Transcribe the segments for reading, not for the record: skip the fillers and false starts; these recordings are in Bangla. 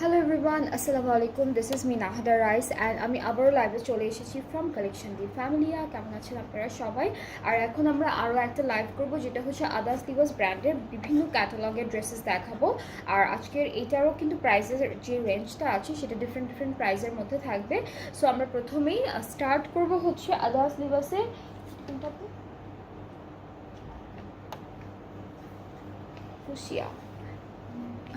হ্যালো এভরিওয়ান, আসসালামু আলাইকুম। This is me নাহাদা rice and আমি আবারও লাইভে চলে এসেছি ফ্রম কালেকশন দি ফ্যামিলিয়া। কেমন আছেন আপনারা সবাই? আর এখন আমরা আরও একটা লাইভ করব, যেটা হচ্ছে আদার্স দিবস ব্র্যান্ডের বিভিন্ন ক্যাটালগের ড্রেসেস দেখাবো। আর আজকের এইটারও কিন্তু প্রাইসের যে রেঞ্জটা আছে সেটা ডিফারেন্ট ডিফারেন্ট প্রাইসের মধ্যে থাকবে। সো আমরা প্রথমেই স্টার্ট করব হচ্ছে আদার্স দিবসে ফুসিয়া।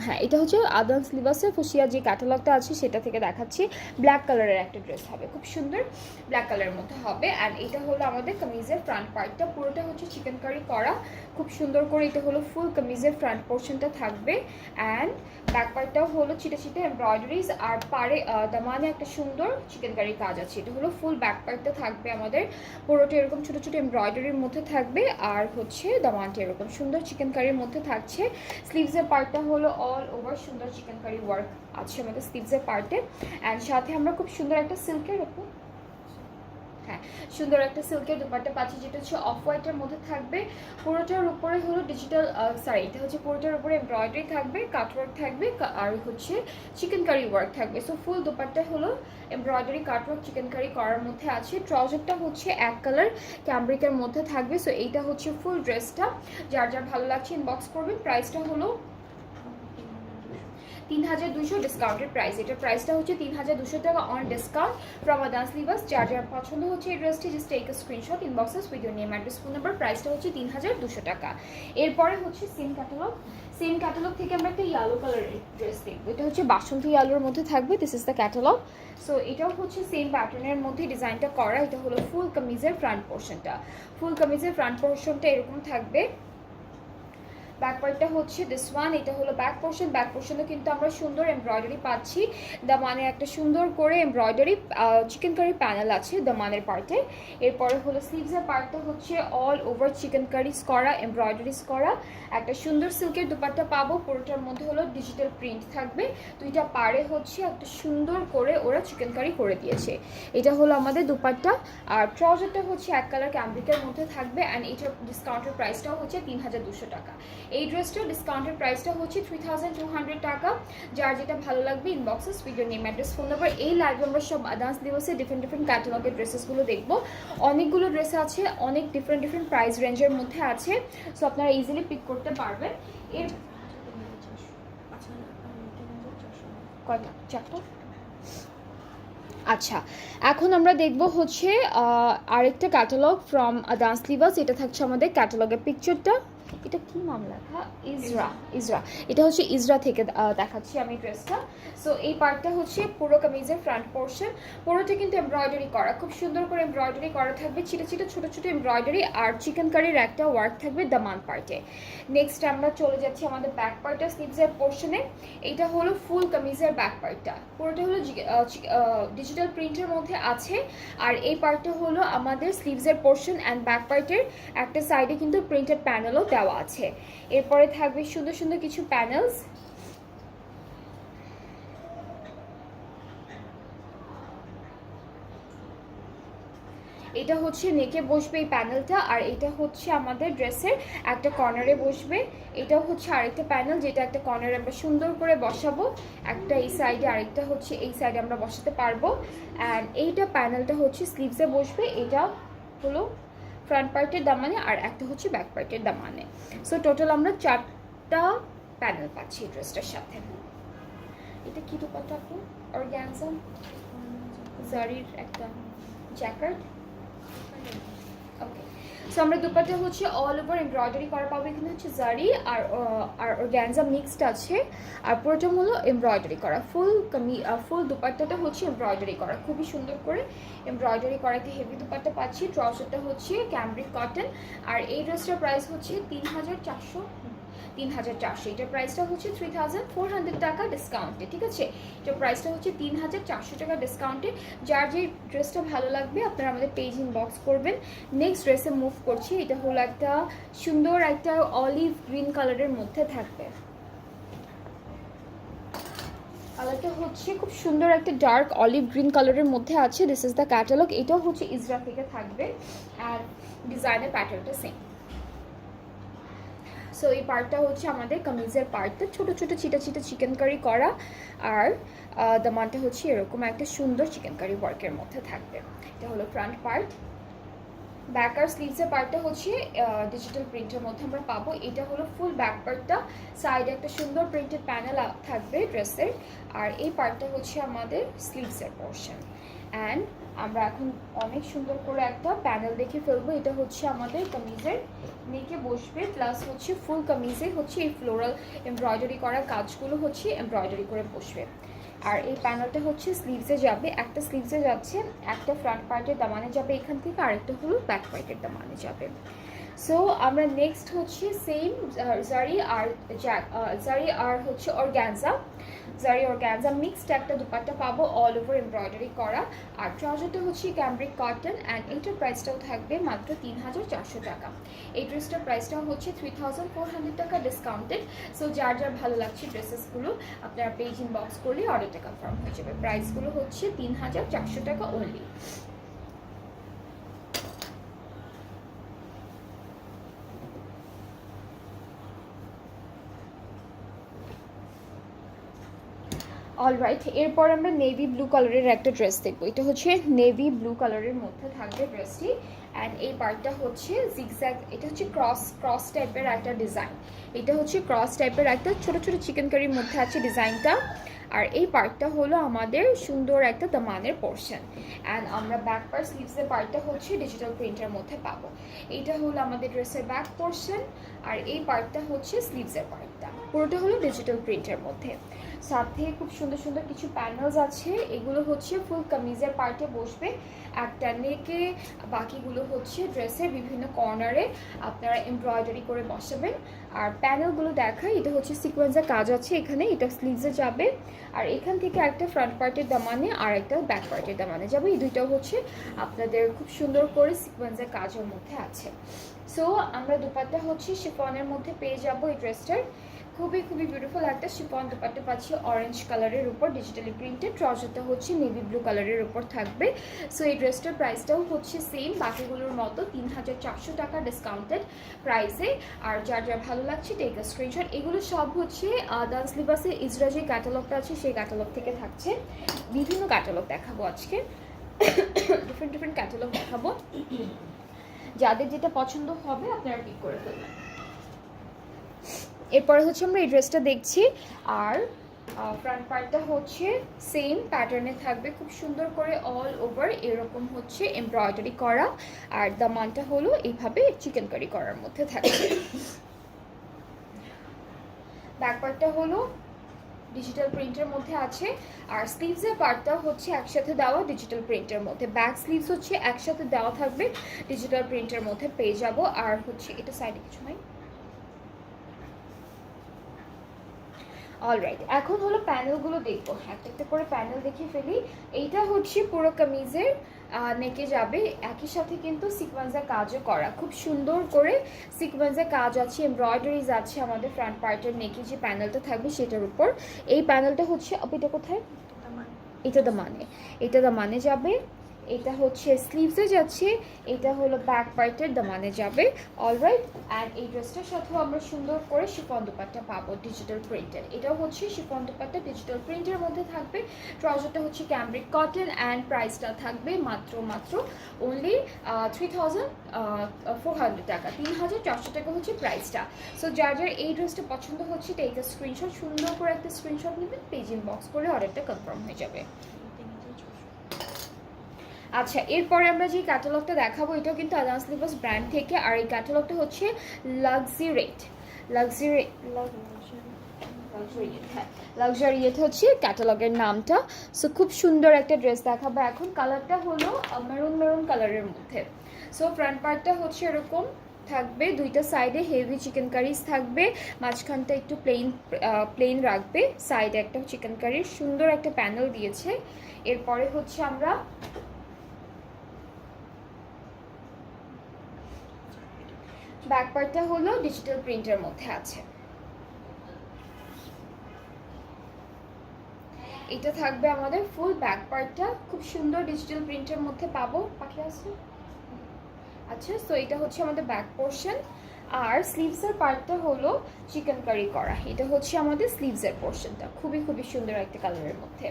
হ্যাঁ, এটা হচ্ছে আদার্স লিবাসের ফুসিয়া যে ক্যাটালগটা আছে সেটা থেকে দেখাচ্ছি। ব্ল্যাক কালারের একটা ড্রেস হবে, খুব সুন্দর ব্ল্যাক কালারের মধ্যে হবে। অ্যান্ড এটা হলো আমাদের কামিজের ফ্রন্ট পার্টটা, পুরোটা হচ্ছে চিকেন কারি করা, খুব সুন্দর করে। এটা হলো ফুল কামিজের ফ্রন্ট পোর্শনটা থাকবে। অ্যান্ড ব্যাক পার্টটাও হলো ছিটে ছিটে এমব্রয়ডারিজ, আর পারে দামানে একটা সুন্দর চিকেন কারি কাজ আছে। এটা হলো ফুল ব্যাক পার্টটা থাকবে আমাদের, পুরোটা এরকম ছোটো ছোটো এমব্রয়ডারির মধ্যে থাকবে। আর হচ্ছে দামানটা এরকম সুন্দর চিকেন কারির মধ্যে থাকছে। স্লিভসের পার্টটা হলো অল ওভার সুন্দর চিকেন কারি ওয়ার্ক আছে আমাদের স্লিভসের পার্টে। অ্যান্ড সাথে আমরা খুব সুন্দর একটা সিল্কের উপর, হ্যাঁ, সুন্দর একটা সিল্কের দুপাট্টা পাচ্ছি, যেটা হচ্ছে অফ হোয়াইটের মধ্যে থাকবে। পুরোটার উপরে হলো ডিজিটাল এটা হচ্ছে পুরোটার উপরে এমব্রয়ডারি থাকবে, কাটওয়ার্ক থাকবে, আর হচ্ছে চিকেন কারি ওয়ার্ক থাকবে। সো ফুল দুপাট্টা হলো এমব্রয়ডারি কাটওয়ার্ক চিকেন কারি করার মধ্যে আছে। ট্রাউজারটা হচ্ছে এক কালার ক্যাম্ব্রিকের মধ্যে থাকবে। সো এইটা হচ্ছে ফুল ড্রেসটা। যার যার ভালো লাগছে ইনবক্স করবেন। প্রাইসটা হলো 3200 ডিসকাউন্টেড প্রাইস। এটার প্রাইসটা হচ্ছে 3200 টাকা অন ডিসকাউন্ট ফ্রম আদার্স লিভাস। যার যার পছন্দ হচ্ছে এই ড্রেসটি, just take a screenshot, inboxes with your name, address, phone number. প্রাইসটা হচ্ছে 3200 টাকা। এরপরে হচ্ছে সেম ক্যাটালগ থেকে আমরা একটা ইয়েলো কালারের ড্রেস দেখবো। এটা হচ্ছে বাসন্তী ইয়েলোর মধ্যে থাকবে। This is the catalogue. So এটাও হচ্ছে সেম প্যাটার্নের মধ্যে ডিজাইনটা করা। এটা হলো ফুল কামিজের ফ্রন্ট পোর্শনটা। ফুল কামিজের ফ্রন্ট পোর্শনটা এরকম থাকবে। ব্যাক পার্টটা হচ্ছে দিস ওয়ান। এটা হলো ব্যাক পোর্শন। ব্যাক পোর্শনে কিন্তু আমরা সুন্দর এমব্রয়ডারি পাচ্ছি। দামানে একটা সুন্দর করে এমব্রয়ডারি চিকেন কারি প্যানেল আছে দামানের পার্টে। এরপরে হলো স্লিভসের পার্টটা হচ্ছে অল ওভার চিকেন কারিজ করা, এমব্রয়ডারিজ করা। একটা সুন্দর সিল্কের দুপাট্টা পাবো, পুরোটার মধ্যে হলো ডিজিটাল প্রিন্ট থাকবে। দুইটা পাড়ে হচ্ছে একটা সুন্দর করে ওরা চিকেন কারি করে দিয়েছে। এটা হলো আমাদের দুপাট্টা। আর ট্রাউজারটা হচ্ছে এক কালার ক্যাম্ব্রিকের মধ্যে থাকবে। অ্যান্ড এটার ডিসকাউন্টের প্রাইসটাও হচ্ছে 3200 টাকা। এই ড্রেসটার ডিসকাউন্টের প্রাইসটা হচ্ছে 3200 টাকা। যার যেটা ভালো লাগবে inboxes with your name, address, phone number. এই লাইভে আমরা সব আদার্স দিবসে ডিফারেন্ট ডিফারেন্ট ক্যাটালগের ড্রেসেসগুলো দেখবো। অনেকগুলো ড্রেস আছে, অনেক ডিফারেন্ট ডিফারেন্ট প্রাইস রেঞ্জের মধ্যে আছে। সো আপনারা ইজিলি পিক করতে পারবেন। এর কয়টা চারটা। আচ্ছা, এখন আমরা দেখব হচ্ছে আরেকটা ক্যাটালগ ফ্রম আদার্স লিভাস। এটা থাকছে আমাদের ক্যাটালগের পিকচারটা। এটা কি নাম লেখা? ইজরা। এটা হচ্ছে ইজরা থেকে দেখাচ্ছি আমি ড্রেসটা। সো এই পার্টটা হচ্ছে পুরো কামিজের ফ্রন্ট পোর্শন। পুরোটা কিন্তু এমব্রয়ডারি করা, খুব সুন্দর করে এমব্রয়ডারি করা থাকবে, ছিটে ছিটে ছোটো ছোটো এমব্রয়ডারি। আর চিকেন কারির একটা ওয়ার্ক থাকবে দামান পার্টে। নেক্সট আমরা চলে যাচ্ছি আমাদের ব্যাক পার্টটা, স্লিভসের পোর্শনে। এইটা হলো ফুল কামিজের ব্যাক পার্টটা, পুরোটা হলো ডিজিটাল প্রিন্টের মধ্যে আছে। আর এই পার্টটা হলো আমাদের স্লিভসের পোর্শন। অ্যান্ড ব্যাক পার্টের একটা সাইডে কিন্তু প্রিন্টেড প্যানেলও দেওয়া আছে। এরপরে থাকবে সুন্দর সুন্দর কিছু প্যানেলস। এটা হচ্ছে নেকে বসবে এই প্যানেলটা। আর এটা হচ্ছে আমাদের ড্রেসের একটা কর্নারে বসবে। এটাও হচ্ছে আরেকটা প্যানেল, যেটা একটা কর্নারে আমরা সুন্দর করে বসাবো। একটা এই সাইডে, আরেকটা হচ্ছে এই সাইডে আমরা বসাতে পারবো। অ্যান্ড এইটা প্যানেলটা হচ্ছে স্লিভসে বসবে। এটা হলো ফ্রন্ট পার্টের দামানে, আর একটা হচ্ছে ব্যাক পার্টের দামানে। সো টোটাল আমরা 4টা প্যানেল পাচ্ছি এই ড্রেসটার সাথে। এটা কি দুপাট্টা আপু? অর্গানজা জারির একটা জ্যাকেট। ওকে, সো আমরা দুপাট্টা হচ্ছে অল ওভার এমব্রয়ডারি করা পাবো। এখানে হচ্ছে জারি আর অর্গানজা মিক্সড আছে। আর পুরোটা হলো এমব্রয়ডারি করা। ফুল দুপাট্টাটা হচ্ছে এমব্রয়ডারি করা, খুবই সুন্দর করে এমব্রয়ডারি করা একটা হেভি দুপাট্টা পাচ্ছি। ট্রাউজারটা হচ্ছে ক্যামব্রিক কটন। আর এই ড্রেসটার প্রাইস হচ্ছে 3400। এটার প্রাইসটা হচ্ছে 3400 টাকা ডিসকাউন্টে। ঠিক আছে, এটার প্রাইসটা হচ্ছে 3400 টাকা ডিসকাউন্টে। যার যে ড্রেসটা ভালো লাগবে আপনারা আমাদের পেজ ইনবক্স করবেন। নেক্সট ড্রেসে মুভ করছি। এটা হলো একটা সুন্দর একটা অলিভ গ্রিন কালারের মধ্যে থাকবে। কালারটা হচ্ছে খুব সুন্দর একটা ডার্ক অলিভ গ্রিন কালারের মধ্যে আছে। This is the catalogue. এটাও হচ্ছে ইজরা থেকে থাকবে। আর ডিজাইনের প্যাটার্নটা সেম। সো এই পার্টটা হচ্ছে আমাদের কামিজের পার্টটা, ছোট ছোট চিটা চিটা চিকেন কারি করা, আর দামানটা হচ্ছে এরকম একটা সুন্দর চিকেন কারি ওয়ার্কের মধ্যে থাকবে। এটা হলো ফ্রন্ট পার্ট। ব্যাক আর স্লিভসের পার্টটা হচ্ছে ডিজিটাল প্রিন্টের মধ্যে আমরা পাবো। এটা হলো ফুল ব্যাক পার্টটা, সাইডে একটা সুন্দর প্রিন্টেড প্যানেল থাকবে ড্রেসের, আর এই পার্টটা হচ্ছে আমাদের স্লিভসের পোর্শন। অ্যান্ড আমরা এখন অনেক সুন্দর করে একটা প্যানেল দেখে ফেলবো। এটা হচ্ছে আমাদের কামিজের নেকে বসবে, প্লাস হচ্ছে ফুল কামিজে হচ্ছে এই ফ্লোরাল এমব্রয়ডারি করা কাজগুলো হচ্ছে এমব্রয়ডারি করে বসবে। আর এই প্যানেলটা হচ্ছে স্লিভসে যাবে, একটা স্লিভসে যাচ্ছে, একটা ফ্রন্ট পার্টের দামানে যাবে এখান থেকে, আরেকটা হলো ব্যাক পার্টের দামানে যাবে। সো আমরা নেক্সট হচ্ছে সেম জারি আর হচ্ছে অর্গ্যানজা, জারি অর্গ্যানজা মিক্সড একটা দুপাট্টা পাবো, অল ওভার এমব্রয়ডারি করা, আর ট্রাউজারটা হচ্ছে ক্যামব্রিক কটন। অ্যান্ড এইটার প্রাইসটাও থাকবে মাত্র 3400 টাকা। এই ড্রেসটার প্রাইসটাও হচ্ছে 3400 টাকা ডিসকাউন্টেড। সো যার যার ভালো লাগছে ড্রেসেসগুলো আপনারা পেজ ইনবক্স করলে অর্ডারটা কনফার্ম হয়ে যাবে। প্রাইসগুলো হচ্ছে 3400 টাকা অনলি। অলরাইট, এরপর আমরা নেভি ব্লু কালারের একটা ড্রেস দেখবো। এটা হচ্ছে নেভি ব্লু কালারের মধ্যে থাকবে ড্রেসটি। অ্যান্ড এই পার্টটা হচ্ছে জিগজ্যাগ, এটা হচ্ছে ক্রস টাইপের একটা ডিজাইন। এটা হচ্ছে ক্রস টাইপের একটা ছোট ছোট চিকেন কারির মধ্যে আছে ডিজাইনটা। আর এই পার্টটা হলো আমাদের সুন্দর একটা দামানের পোর্শন। অ্যান্ড আমরা ব্যাক পার্ট স্লিভসের পার্টটা হচ্ছে ডিজিটাল প্রিন্টের মধ্যে পাবো। এইটা হলো আমাদের ড্রেসের ব্যাক পোর্শন, আর এই পার্টটা হচ্ছে স্লিভসের পার্টটা, পুরোটা হলো ডিজিটাল প্রিন্টের মধ্যে। সাথে খুব সুন্দর সুন্দর কিছু প্যানেলস আছে, এগুলো হচ্ছে ফুল কামিজের পার্টে বসবে, একটা নেকে, বাকিগুলো হচ্ছে ড্রেসের বিভিন্ন কর্নারে আপনারা এমব্রয়ডারি করে বসাবেন। আর প্যানেলগুলো দেখায়, এটা হচ্ছে সিকোয়েন্সের কাজ আছে এখানে, এটা স্লিভসে যাবে, আর এখান থেকে একটা ফ্রন্ট পার্টের দামানে আর একটা ব্যাক পার্টের দামানে যাবে। এই দুইটাও হচ্ছে আপনাদের খুব সুন্দর করে সিকোয়েন্সের কাজের মধ্যে আছে। সো আমরা দুপাট্টা হচ্ছে শিফনের মধ্যে পেয়ে যাবো এই ড্রেসটার। খুবই খুবই বিউটিফুল একটা শিফন দুপাট্টা পাচ্ছি অরেঞ্জ কালারের উপর ডিজিটালি প্রিন্টেড, ট্রাউজারটা হচ্ছে নেভি ব্লু কালারের উপর থাকবে। সো এই ড্রেসটার প্রাইসটাও হচ্ছে সেম বাকিগুলোর মতো 3400 টাকা ডিসকাউন্টেড প্রাইসে। আর যার যার ভালো লাগছে টেক আ স্ক্রিনশট। এগুলো সব হচ্ছে ডান্স লিবাসের ইজরা যে ক্যাটালগটা আছে সেই ক্যাটালগ থেকে থাকছে। বিভিন্ন ক্যাটালগ দেখাবো আজকে, ডিফারেন্ট ডিফারেন্ট ক্যাটালগ দেখাবো, যাদের যেটা পছন্দ হবে আপনারা পিক করে ফেলবেন। এরপরে হচ্ছে আমরা এই ড্রেসটা দেখছি, আর ফ্রন্ট পার্টটা হচ্ছে সেম প্যাটার্নে থাকবে, খুব সুন্দর করে অল ওভার এরকম হচ্ছে এমব্রয়ডারি করা, আর দামানটা হলো এইভাবে চিকেন কারি করার মধ্যে থাকবে। ব্যাক পার্টটা হলো ডিজিটাল প্রিন্টের মধ্যে আছে, আর স্লিভসের পার্টটা হচ্ছে একসাথে দেওয়া ডিজিটাল প্রিন্টের মধ্যে, ব্যাক স্লিভস হচ্ছে একসাথে দেওয়া থাকবে ডিজিটাল প্রিন্টের মধ্যে পেয়ে যাব। আর হচ্ছে এটা সাইডে কিছু নাই। অলরাইট, এখন হলো প্যানেলগুলো দেখবো, একটা একটা করে প্যানেল দেখে ফেলি। এইটা হচ্ছে পুরো কামিজের নেকে যাবে, একই সাথে কিন্তু সিকোয়েন্সের কাজও করা, খুব সুন্দর করে সিকোয়েন্সের কাজ আছে, এমব্রয়ডারিজ আছে আমাদের ফ্রন্ট পার্টের নেকে যে প্যানেলটা থাকবে সেটার উপর। এই প্যানেলটা হচ্ছে এটা কোথায়, এটা দা মানে যাবে, এটা হচ্ছে স্লিভসে যাচ্ছে, এটা হলো ব্যাক পার্টের দামানে যাবে। অলরাইট, অ্যান্ড এই ড্রেসটার সাথেও আমরা সুন্দর করে শিফন দুপাট্টা পাবো ডিজিটাল প্রিন্টের। এটাও হচ্ছে শিফন দুপাট্টা ডিজিটাল প্রিন্টের মধ্যে থাকবে। ট্রাউজারটা হচ্ছে ক্যামব্রিক কটন, অ্যান্ড প্রাইসটা থাকবে মাত্র অনলি 3400 টাকা, 3400 টাকা হচ্ছে প্রাইসটা। সো যার যার এই ড্রেসটা পছন্দ হচ্ছে টেক আ স্ক্রিনশট, সুন্দর করে একটা স্ক্রিনশট নেবেন, পেজ ইনবক্স করে অর্ডারটা কনফার্ম হয়ে যাবে। আচ্ছা, এরপরে আমরা যে ক্যাটালগটা দেখাবো এটাও কিন্তু আদান্স লিবাস ব্র্যান্ড থেকে, আর এই ক্যাটালগটা হচ্ছে লাক্সারিয়েট হচ্ছে ক্যাটালগের নামটা। সো খুব সুন্দর একটা ড্রেস দেখাবো এখন। কালারটা হলো মেরুন কালারের মধ্যে। সো ফ্রন্ট পার্টটা হচ্ছে এরকম থাকবে, দুইটা সাইডে হেভি চিকেন কারিজ থাকবে, মাঝখানটা একটু প্লেন রাখবে, সাইডে একটা চিকেন কারির সুন্দর একটা প্যানেল দিয়েছে। এরপরে হচ্ছে আমরা ব্যাক পার্টটা হলো ডিজিটাল প্রিন্টের মধ্যে আছে, এটা থাকবে আমাদের ফুল ব্যাক পার্টটা, খুব সুন্দর ডিজিটাল প্রিন্টের মধ্যে পাবো। পাখি আছে, আচ্ছা। সো এটা হচ্ছে আমাদের ব্যাক পোর্শন, আর স্লিভসের পার্টটা হলো চিকেন কারি করা, এটা হচ্ছে আমাদের স্লিভসের পোর্শনটা, খুবই খুবই সুন্দর একটা কালারের মধ্যে।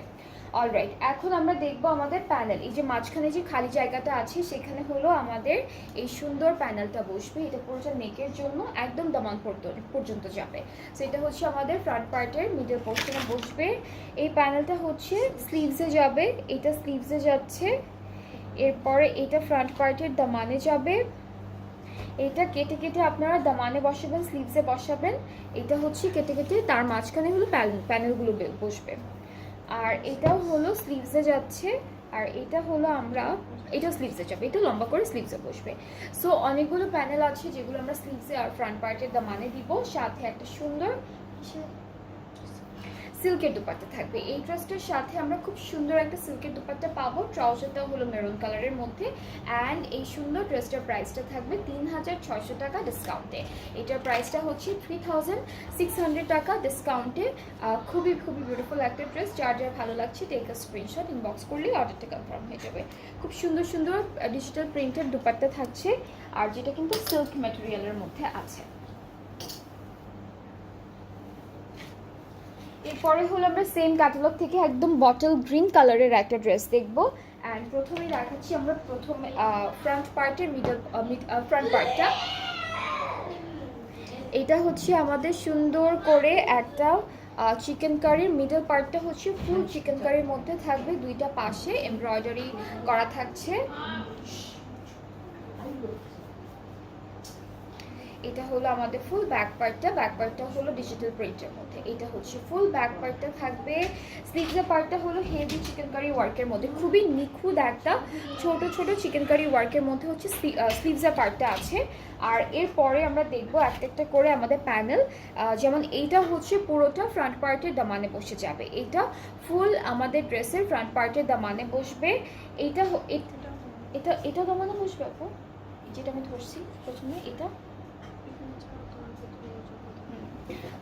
অলরাইট, এখন আমরা দেখব আমাদের প্যানেল। এই যে মাঝখানে যে খালি জায়গাটা আছে সেখানে হলো আমাদের এই সুন্দর প্যানেলটা বসবে, এটা পুরোটা নেকের জন্য একদম দামান পর্যন্ত যাবে। সো এটা হচ্ছে আমাদের ফ্রন্ট পার্টের মিডল পোর্শনে বসবে। এই প্যানেলটা হচ্ছে স্লিভসে যাবে, এটা স্লিভসে যাচ্ছে, এরপরে এটা ফ্রন্ট পার্টের দামানে যাবে, এটা কেটে কেটে আপনারা দামানে বসাবেন, স্লিভসে বসাবেন, এটা হচ্ছে কেটে কেটে তার মাঝখানে হলো প্যানেলগুলো বসবে। আর এটাও হলো স্লিভসে যাচ্ছে, আর এটা হলো এটা স্লিভসে যাবে, এটা লম্বা করে স্লিভসে বসবে। সো অনেকগুলো প্যানেল আছে যেগুলো আমরা স্লিভসে আর ফ্রন্ট পার্টের দামানে দিব, সাথে একটা সুন্দর সিল্কের দুপাট্টা থাকবে। এই ড্রেসটার সাথে আমরা খুব সুন্দর একটা সিল্কের দুপাট্টা পাবো, ট্রাউজারটাও হলো মেরুন কালারের মধ্যে। অ্যান্ড এই সুন্দর ড্রেসটার প্রাইসটা থাকবে 3600 টাকা ডিসকাউন্টে। এটার প্রাইসটা হচ্ছে 3600 টাকা ডিসকাউন্টে। খুবই খুবই বিউটিফুল একটা ড্রেস, যার যার ভালো লাগছে টেক আ স্ক্রিনশট, ইনবক্স করলেই অর্ডারটা কনফার্ম হয়ে যাবে। খুব সুন্দর সুন্দর ডিজিটাল প্রিন্টেড দুপাট্টা থাকছে, আর যেটা কিন্তু সিল্ক ম্যাটেরিয়ালের মধ্যে আছে। এরপরে হলো আমরা সেম ক্যাটালগ থেকে একদম বটল গ্রিন কালারের একটা ড্রেস দেখবো। অ্যান্ড প্রথমেই দেখাচ্ছি আমরা প্রথমে ফ্রন্ট পার্টের ফ্রন্ট পার্টটা। এটা হচ্ছে আমাদের সুন্দর করে একটা চিকেন কারির মিডল পার্টটা হচ্ছে ফুল চিকেন কারির মধ্যে থাকবে, দুইটা পাশে এমব্রয়ডারি করা থাকছে। এটা হলো আমাদের ফুল ব্যাক পার্টটা হলো ডিজিটাল প্রিন্টের মধ্যে, এটা হচ্ছে ফুল ব্যাক পার্টটা থাকবে। স্লিভসের পার্টটা হলো হেভি চিকেন কারি ওয়ার্কের মধ্যে, খুবই নিখুঁত একটা ছোট ছোট চিকেন কারি ওয়ার্কের মধ্যে হচ্ছে স্লিভসের পার্টটা আছে। আর এরপরে আমরা দেখবো একটা একটা করে আমাদের প্যানেল, যেমন এইটা হচ্ছে পুরোটা ফ্রন্ট পার্টের দামানে বসে যাবে, এটা ফুল আমাদের ড্রেসের ফ্রন্ট পার্টের দামানে বসবে। এইটা এটা এটা দামানে বসবে আপু, যেটা আমি ধরছি প্রথমে এটা।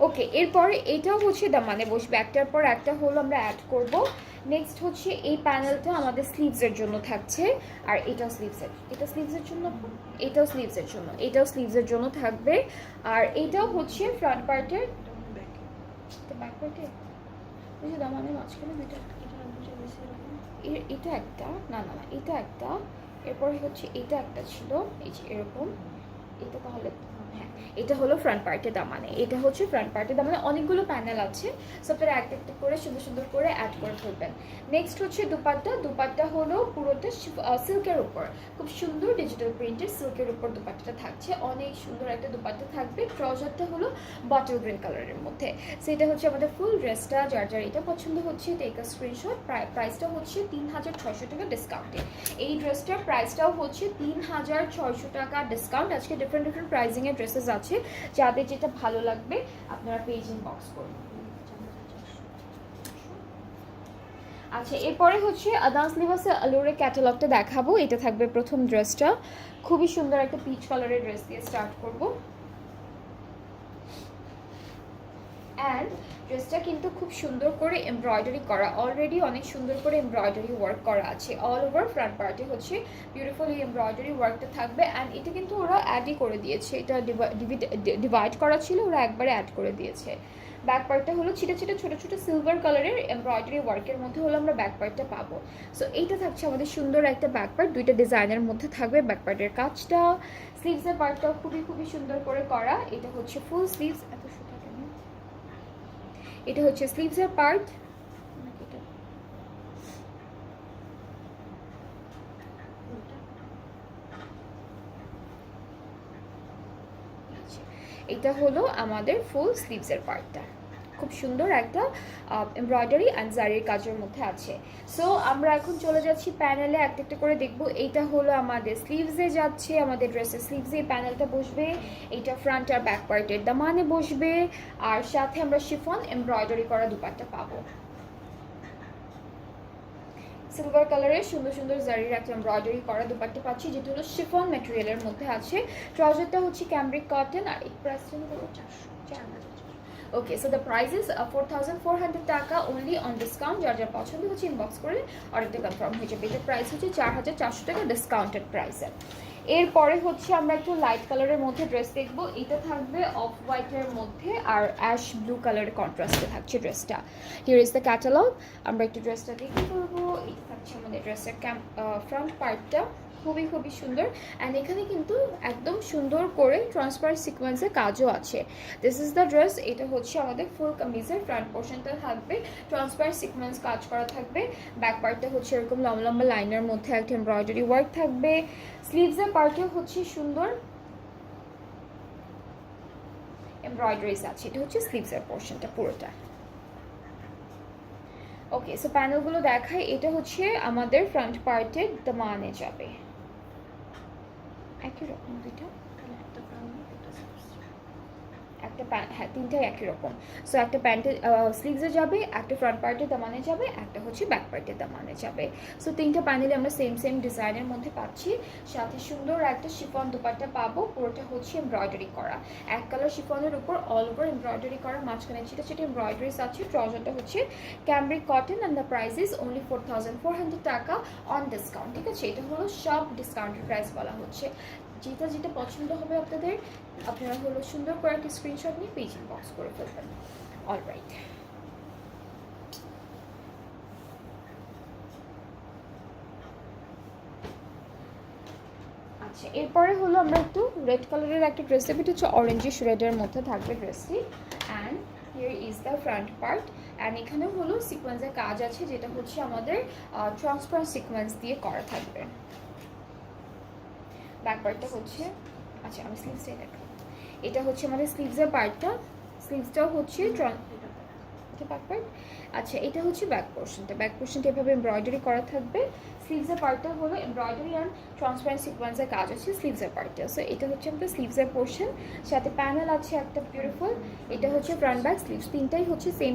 ওকে, এরপরে এটাও হচ্ছে দামানে বসবে, একটার পর একটা হলো আমরা অ্যাড করব। নেক্সট হচ্ছে এই প্যানেলটা আমাদের স্লিভসের জন্য থাকছে, আর এটাও স্লিভসের জন্য, এটাও স্লিভসের জন্য থাকবে। আর এটাও হচ্ছে ফ্রন্ট পার্টের ব্যাক পার্টে ওই যে দামানের মাঝখানে দুইটা, এটা একটা না, এটা একটা, এরপরে হচ্ছে এটা একটা ছিল এই যে এরকম, এটা তাহলে হ্যাঁ, এটা হলো ফ্রন্ট পার্টের দামানে, এটা হচ্ছে ফ্রন্ট পার্টের দামানে। অনেকগুলো প্যানেল আছে, সো আপনারা একটা একটা করে সুন্দর সুন্দর করে অ্যাড করে ফেলবেন। নেক্সট হচ্ছে দুপাট্টা হলো পুরোটা সিল্কের উপর, খুব সুন্দর ডিজিটাল প্রিন্টের সিল্কের উপর দুপাট্টাটা থাকছে, অনেক সুন্দর একটা দুপাট্টা থাকবে। ট্রাউজারটা হলো বটল গ্রিন কালারের মধ্যে। সো এটা হচ্ছে আমাদের ফুল ড্রেসটা, যার যার এটা পছন্দ হচ্ছে টেক আ স্ক্রিনশট। প্রাইসটা হচ্ছে 3600 টাকা ডিসকাউন্টে। এই ড্রেসটার প্রাইসটাও হচ্ছে 3600 টাকা ডিসকাউন্ট। আজকে ডিফারেন্ট প্রাইজিংয়ের ড্রেসেস আছে, যাদের যেটা ভালো লাগবে আপনারা পেজ ইনবক্স করুন। আচ্ছা, এরপরে হচ্ছে আদান্স লিবাসের আলোরে ক্যাটালগটা দেখাবো। এটা থাকবে প্রথম ড্রেসটা, খুবই সুন্দর একটা পিচ কালারের ড্রেস দিয়ে স্টার্ট করব। অ্যান্ড ড্রেসটা কিন্তু খুব সুন্দর করে এমব্রয়ডারি করা, অলরেডি অনেক সুন্দর করে এমব্রয়ডারি ওয়ার্ক করা আছে অল ওভার ফ্রন্ট পার্টে, হচ্ছে বিউটিফুল এই এমব্রয়ডারি ওয়ার্কটা থাকবে। অ্যান্ড এটা কিন্তু ওরা অ্যাডই করে দিয়েছে, এটা ডিভাইড করা ছিল, ওরা একবারে অ্যাড করে দিয়েছে। ব্যাক পার্টটা হলো ছিটা ছিটা ছোটো ছোটো সিলভার কালারের এমব্রয়ডারি ওয়ার্কের মধ্যে হলো আমরা ব্যাক পার্টটা পাবো। সো এইটা থাকছে আমাদের সুন্দর একটা ব্যাক পার্ট, দুইটা ডিজাইনের মধ্যে থাকবে ব্যাক পার্টের কাজটা। স্লিভসের পার্টটাও খুবই খুবই সুন্দর করে করা, এটা হচ্ছে ফুল স্লিভস, এত সুন্দর, এটা হচ্ছে স্লিভসের পার্ট। এটা হলো আমাদের ফুল স্লিভসের পার্টটা, খুব সুন্দর একটা এমব্রয়ডারি অ্যান্ড জারির কাজের মধ্যে আছে। সো আমরা এখন চলে যাচ্ছি প্যানেলে, একটা একটা করে দেখবো। এইটা হলো আমাদের স্লিভসে যাচ্ছে, আমাদের ড্রেসের স্লিভসে এই প্যানেলটা বসবে, এইটা ফ্রন্ট আর ব্যাক পার্টের দামানে বসবে, আর সাথে আমরা শিফন এমব্রয়ডারি করা দুপাট্টা পাবো। সিলভার কালারের সুন্দর সুন্দর জারির একটা এমব্রয়ডারি করা দুপাট্টা পাচ্ছি, যেটা হলো শিফন ম্যাটেরিয়ালের মধ্যে আছে। ট্রাউজারটা হচ্ছে ক্যামব্রিক কটন, আর এই প্রাইসটা হলো 400। ওকে, সো দ্য প্রাইস ইজ 4400 টাকা অনলি অন ডিসকাউন্ট। যার যার পছন্দ হচ্ছে ইনবক্স করে অর্ডারটা কনফার্ম হয়ে যাবে। এটার প্রাইস হচ্ছে 4400 টাকা ডিসকাউন্টেড প্রাইসে। এরপরে হচ্ছে আমরা একটু লাইট কালারের মধ্যে ড্রেস দেখবো। এটা থাকবে অফ হোয়াইটের মধ্যে আর অ্যাশ ব্লু কালারের কন্ট্রাস্টে থাকছে ড্রেসটা। Here is the catalogue. আমরা একটু ড্রেসটা দেখে করবো। এটা থাকছে আমাদের ড্রেসের ফ্রন্ট পার্টটা, খুবই খুবই সুন্দর। অ্যান্ড এখানে কিন্তু একদম সুন্দর করে ট্রান্সপারেন্ট সিকোয়েন্সের কাজও আছে। This is the dress. এটা হচ্ছে আমাদের ফুল কামিজের ফ্রন্ট পোর্শনটা থাকবে ট্রান্সপারেন্ট সিকোয়েন্স কাজ করা থাকবে। ব্যাক পার্টটা হচ্ছে এরকম লম্বা লম্বা লাইনের মধ্যে একটা এমব্রয়ডারি ওয়ার্ক থাকবে। স্লিভসের পার্টেও হচ্ছে সুন্দর এমব্রয়ডারিজ আছে। এটা হচ্ছে স্লিভসের পোর্শনটা পুরোটা। ওকে, সো প্যানেলগুলো দেখাই। এটা হচ্ছে আমাদের ফ্রন্ট পার্টের দামানে যাবে, একই রকম দুইটা, একটা প্যান্ট, হ্যাঁ তিনটাই একই রকম। সো একটা প্যান্টের স্লিভসে যাবে, একটা ফ্রন্ট পার্টের দামানে যাবে, একটা হচ্ছে ব্যাক পার্টের দামানে যাবে। সো তিনটা প্যানেলে আমরা সেম সেম ডিজাইনের মধ্যে পাচ্ছি। সাথে সুন্দর একটা শিফন দুপাট্টা পাবো, পুরোটা হচ্ছে এমব্রয়ডারি করা, এক কালার শিফনের উপর অল ওভার এমব্রয়ডারি করা, মাঝখানে ছোটো ছোটো এমব্রয়ডারিজ আছে। ট্রাউজারটা হচ্ছে cambric cotton and the price is only 4400 টাকা অন ডিসকাউন্ট। ঠিক আছে, এটা হলো সব ডিসকাউন্টের প্রাইস বলা হচ্ছে। যেটা যেটা পছন্দ হবে আপনাদের, আপনারা হলো সুন্দর করে একটা স্ক্রিনশট নিয়ে পেজ ইনবক্স করে ফেলবেন। অলরাইট, আচ্ছা এরপরে হলো আমরা একটু রেড কালারের একটা ড্রেস দেবো। এটা হচ্ছে অরেঞ্জিশ রেডের মধ্যে থাকবে ড্রেসটি। And here is the front part. And এখানেও হলো সিকোয়েন্সের কাজ আছে, যেটা হচ্ছে আমাদের ট্রান্সপারেন্ট সিকোয়েন্স দিয়ে করা থাকবে। ব্যাক পার্টটা হচ্ছে, আচ্ছা আমি স্লিভসটাই দেখাবো। এটা হচ্ছে আমাদের স্লিভসের পার্টটা, স্লিভসটাও হচ্ছে ব্যাক পার্ট। আচ্ছা এটা হচ্ছে ব্যাক পোর্শনটা, ব্যাক পোর্শনটা এভাবে এমব্রয়ডারি করা থাকবে। স্লিভসের পার্টটা হলো এমব্রয়ডারি অ্যান্ড ট্রান্সপারেন্ট সিকোয়েন্সের কাজ আছে স্লিভসের পার্টটা। সো এটা হচ্ছে আমাদের স্লিভসের পোর্শন, সাথে প্যানেল আছে একটা বিউটিফুল। এটা হচ্ছে ফ্রন্ট ব্যাক স্লিভস, তিনটাই হচ্ছে সেম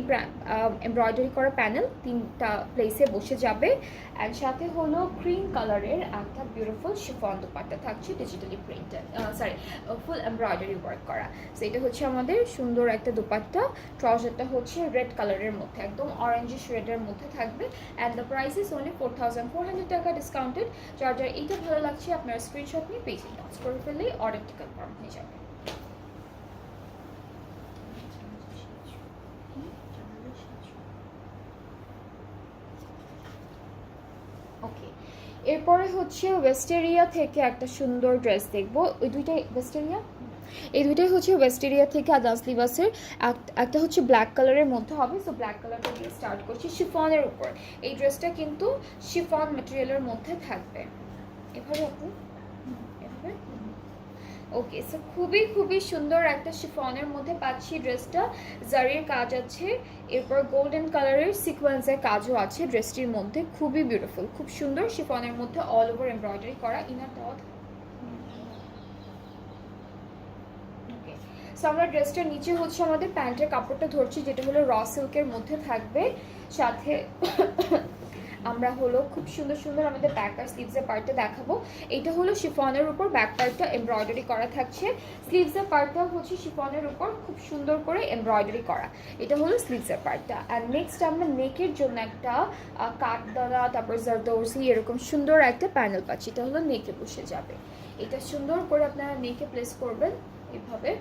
এমব্রয়ডারি করা প্যানেল, তিনটা প্লেসে বসে যাবে। অ্যান্ড সাথে হলো ক্রিম কালারের একটা বিউটিফুল শিফন দুপাট্টা থাকছে, ডিজিটালি প্রিন্টেড, সরি ফুল এমব্রয়ডারি ওয়ার্ক করা। সো এটা হচ্ছে আমাদের সুন্দর একটা দুপাট্টা। ট্রাউজারটা হচ্ছে রেড কালারের মধ্যে, একদম অরেঞ্জিশ রেডের মধ্যে থাকবে। And the price is only 4400 টাকা ডিসকাউন্টেড। যার যার এইটা ভালো লাগছে আপনারা স্ক্রিনশট নিয়ে পেজে ইনবক্স করে ফেললেই অর্ডারটি কনফার্ম হয়ে যাবে। ওকে, এরপরে হচ্ছে ওয়েস্টেরিয়া থেকে একটা সুন্দর ড্রেস দেখবো। ওই দুইটাই ওয়েস্টেরিয়া, এই দুইটাই হচ্ছে ওয়েস্টেরিয়া থেকে আদাস লিবাসের। একটা হচ্ছে ব্ল্যাক কালারের মধ্যে হবে। সো ব্ল্যাক কালারটা দিয়ে স্টার্ট করছি শিফনের উপর। এই ড্রেসটা কিন্তু শিফন ম্যাটেরিয়ালের মধ্যে থাকবে, এভাবে আপনি এভাবে। ওকে, সো খুবই খুবই সুন্দর একটা শিফনের মধ্যে পাচ্ছি ড্রেসটা। জারির কাজ আছে, এরপর গোল্ডেন কালারের সিকোয়েন্সের কাজও আছে ড্রেসটির মধ্যে। খুবই বিউটিফুল, খুব সুন্দর শিফনের মধ্যে অল ওভার এমব্রয়ডারি করা। ইনারটাও সো আমরা ড্রেসটার নিচে হচ্ছে আমাদের প্যান্টের কাপড়টা ধরছি, যেটা হলো র সিল্কের মধ্যে থাকবে। সাথে আমরা হলো খুব সুন্দর সুন্দর আমাদের ব্যাক আর স্লিভসের পার্টটা দেখাবো। এইটা হলো শিফনের উপর ব্যাক পার্টটা এমব্রয়ডারি করা থাকছে, স্লিভসের পার্টটা হচ্ছে শিফনের উপর খুব সুন্দর করে এমব্রয়ডারি করা। এটা হলো স্লিভসের পার্টটা। আর নেক্সট আমরা নেকের জন্য একটা কাঠদানা, তারপর জারদৌসি এরকম সুন্দর একটা প্যানেল পাচ্ছি। এটা হলো নেকে বসে যাবে। এটা সুন্দর করে আপনারা নেকে প্লেস করবেন এভাবে।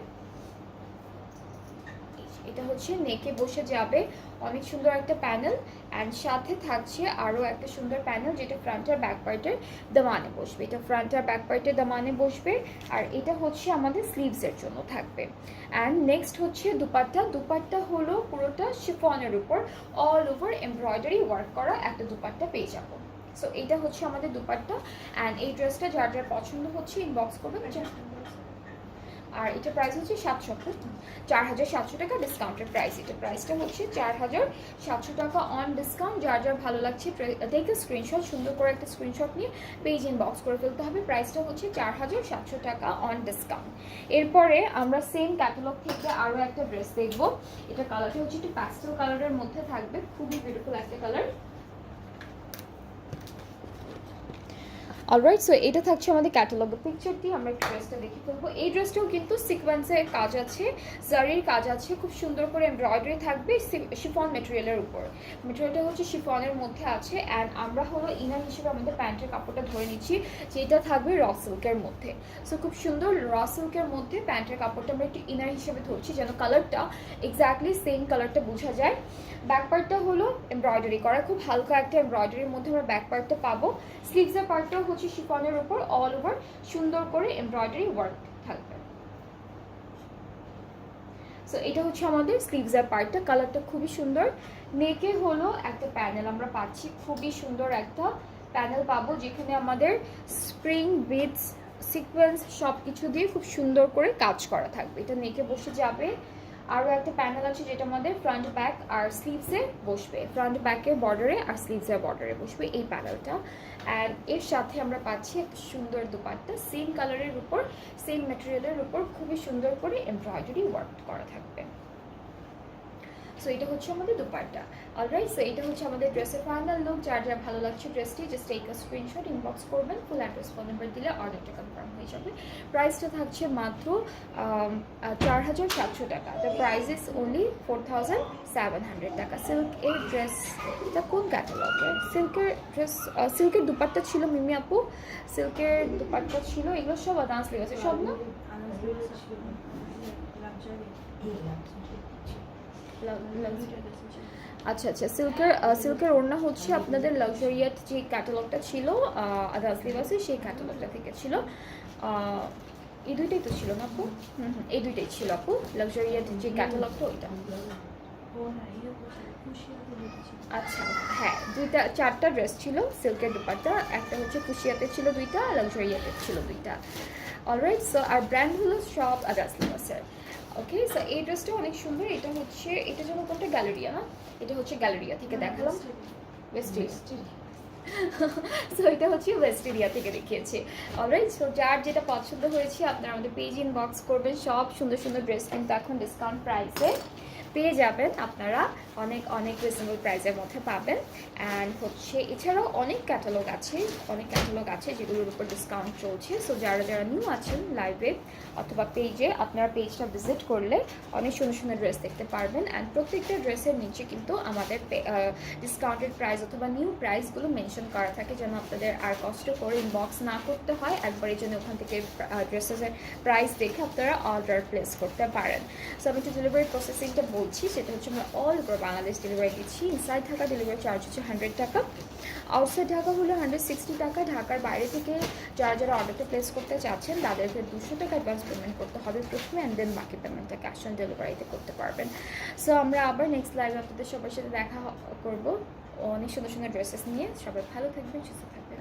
এটা হচ্ছে নেকে বসে যাবে, অনেক সুন্দর একটা প্যানেল। অ্যান্ড সাথে থাকছে আরও একটা সুন্দর প্যানেল, যেটা ফ্রন্ট আর ব্যাক পার্টের দামানে বসবে। এটা ফ্রন্ট আর ব্যাক পার্টের দামানে বসবে। আর এটা হচ্ছে আমাদের স্লিভসের জন্য থাকবে। অ্যান্ড নেক্সট হচ্ছে দুপাট্টা। দুপাট্টা হলো পুরোটা শিফনের উপর অল ওভার এমব্রয়ডারি ওয়ার্ক করা একটা দুপাট্টা পেয়ে যাবো। সো এইটা হচ্ছে আমাদের দুপাট্টা। অ্যান্ড এই ড্রেসটা যার যার পছন্দ হচ্ছে ইনবক্স করবেন। আর এটা প্রাইস হচ্ছে 4700 টাকা ডিসকাউন্টের প্রাইস। এটা প্রাইসটা হচ্ছে 4700 টাকা অন ডিসকাউন্ট। যার যার ভালো লাগছে দেখে স্ক্রিনশট, সুন্দর করে একটা স্ক্রিনশট নিয়ে পেজ ইনবক্স করে ফেলতে হবে। প্রাইসটা হচ্ছে 4700 টাকা অন ডিসকাউন্ট। এরপরে আমরা সেম ক্যাটালগ থেকে আরও একটা ড্রেস দেখবো। এটা কালারটা হচ্ছে একটু প্যাস্টেল কালারের মধ্যে থাকবে, খুবই বিউটিফুল একটা কালার। অলরাইট, সো এটা থাকছে আমাদের ক্যাটালগের পিকচারটি। আমরা একটু ড্রেসটা দেখে ফেলবো। এই ড্রেসটাও কিন্তু সিকোয়েন্সের কাজ আছে, জারির কাজ আছে, খুব সুন্দর করে এমব্রয়ডারি থাকবে শিফন মেটেরিয়ালের উপর। মেটেরিয়ালটা হচ্ছে শিফনের মধ্যে আছে। অ্যান্ড আমরা হলো ইনার হিসেবে আমাদের প্যান্টের কাপড়টা ধরে নিচ্ছি, যেটা থাকবে র সিল্কের মধ্যে। সো খুব সুন্দর র সিল্কের মধ্যে প্যান্টের কাপড়টা আমরা একটু ইনার হিসেবে ধরছি, যেন কালারটা এক্স্যাক্টলি সেম কালারটা বোঝা যায়। ব্যাক পার্টটা হলো এমব্রয়ডারি করা, খুব হালকা একটা এমব্রয়ডারির মধ্যে আমরা ব্যাক পার্টটা পাবো। স্লিভসের পার্টটাও হচ্ছে শিফনের উপর অল ওভার সুন্দর করে এমব্রয়ডারি ওয়ার্ক থাকবে। সো এটা হচ্ছে আমাদের স্লিভসের পার্টটা, কালারটা খুবই সুন্দর। নেকে হলো একটা প্যানেল আমরা পাচ্ছি, খুবই সুন্দর একটা প্যানেল পাবো, যেখানে আমাদের স্প্রিং বিটস সিকোয়েন্স সব কিছু দিয়ে খুব সুন্দর করে কাজ করা থাকবে। এটা নেকে বসে যাবে। আরও একটা প্যানেল আছে যেটা আমাদের ফ্রন্ট ব্যাক আর স্লিভসে বসবে, ফ্রন্ট ব্যাকের বর্ডারে আর স্লিভসের বর্ডারে বসবে এই প্যানেলটা। অ্যান্ড এর সাথে আমরা পাচ্ছি একটা সুন্দর দুপাট্টা, সেম কালারের উপর সেম ম্যাটেরিয়ালের উপর খুবই সুন্দর করে এমব্রয়ডারি ওয়ার্ক করা থাকবে। সো এটা হচ্ছে আমাদের দুপাট্টা। অলরাইট, সো এটা হচ্ছে আমাদের ড্রেসের ফাইনাল লুক। যার যার ভালো লাগছে ড্রেসটি just take a screenshot, inbox করবেন, ফুল অ্যাড্রেস ফোন নাম্বার দিলে অর্ডারটা কনফার্ম হয়ে যাবে। প্রাইসটা থাকছে মাত্র 4700 টাকা। দ্য প্রাইস ইজ অনলি 4700 টাকা। সিল্ক এর ড্রেস, এটা কোন ক্যাটালগের? সিল্কের ড্রেস, সিল্কের দুপাট্টা ছিল মিমি আপু, সিল্কের দুপাট্টা ছিল, এগুলো সব ডান্স লেগেছে সব না? আচ্ছা আচ্ছা, সিল্কের ওড়না হচ্ছে আপনাদের লাক্সারিয়াট যে ক্যাটালগটা ছিল আদাস লিবাসে, সেই ক্যাটালগটা থেকে ছিল। এই দুইটাই তো ছিল না আপু? এই দুইটাই ছিল আপু, লাক্সারিয়াট যে ক্যাটালগটা ওইটা। আচ্ছা হ্যাঁ, দুইটা চারটা ড্রেস ছিল সিল্কের দুপাট্টা, একটা হচ্ছে খুশিয়াতে ছিল দুইটা, লাক্সারিয়াতে ছিল দুইটা। অলরাইট, সো আর ব্র্যান্ড হলো সব আদাস লিবাসের। ওকে, সো এই ড্রেসটা অনেক সুন্দর। এটা হচ্ছে, এটা যেন কোনটা, গ্যালারিয়া না? এটা হচ্ছে গ্যালারিয়া থেকে দেখালাম, ওয়েস্টিরিয়া। সো এটা হচ্ছে ওয়েস্টিরিয়া থেকে দেখিয়েছি। অলরাইট, সো যার যেটা পছন্দ হয়েছে আপনারা আমাদের পেজ ইনবক্স করবেন। সব সুন্দর সুন্দর ড্রেস কিন্তু এখন ডিসকাউন্ট প্রাইসে পেয়ে যাবেন আপনারা, অনেক অনেক রিজনেবল প্রাইসের মধ্যে পাবেন। অ্যান্ড হচ্ছে এছাড়াও অনেক ক্যাটালগ আছে যেগুলোর উপর ডিসকাউন্ট চলছে। সো যারা যারা নিউ আছেন লাইভে অথবা পেজে, আপনারা পেজটা ভিজিট করলে অনেক সুন্দর সুন্দর ড্রেস দেখতে পারবেন। অ্যান্ড প্রত্যেকটা ড্রেসের নিচে কিন্তু আমাদের ডিসকাউন্টেড প্রাইস অথবা নিউ প্রাইসগুলো মেনশন করা থাকে, যেন আপনাদের আর কষ্ট করে ইনবক্স না করতে হয়। একবারের জন্য ওখান থেকে ড্রেসেসের প্রাইস দেখে আপনারা অর্ডার প্লেস করতে পারেন। সো আমি একটু ডেলিভারি প্রসেসিংটা বলছি, সেটা হচ্ছে আমরা অল ওভার বাংলাদেশ ডেলিভারি দিচ্ছি। ইনসাইড ঢাকা ডেলিভারি চার্জ হচ্ছে 100 টাকা, আউটসাইড ঢাকা হলো 160 টাকা। ঢাকার বাইরে থেকে যারা যারা অর্ডারটা প্লেস করতে চাচ্ছেন তাদেরকে 200 টাকা অ্যাডভান্স পেমেন্ট করতে হবে প্রথমে, অ্যান্ড দেন বাকি পেমেন্টটা ক্যাশ অন ডেলিভারিতে করতে পারবেন। সো আমরা আবার নেক্সট লাইভে আপনাদের সবার সাথে দেখা করবো অনেক সুন্দর সুন্দর ড্রেসেস নিয়ে। সবাই ভালো থাকবেন, সুস্থ থাকবেন।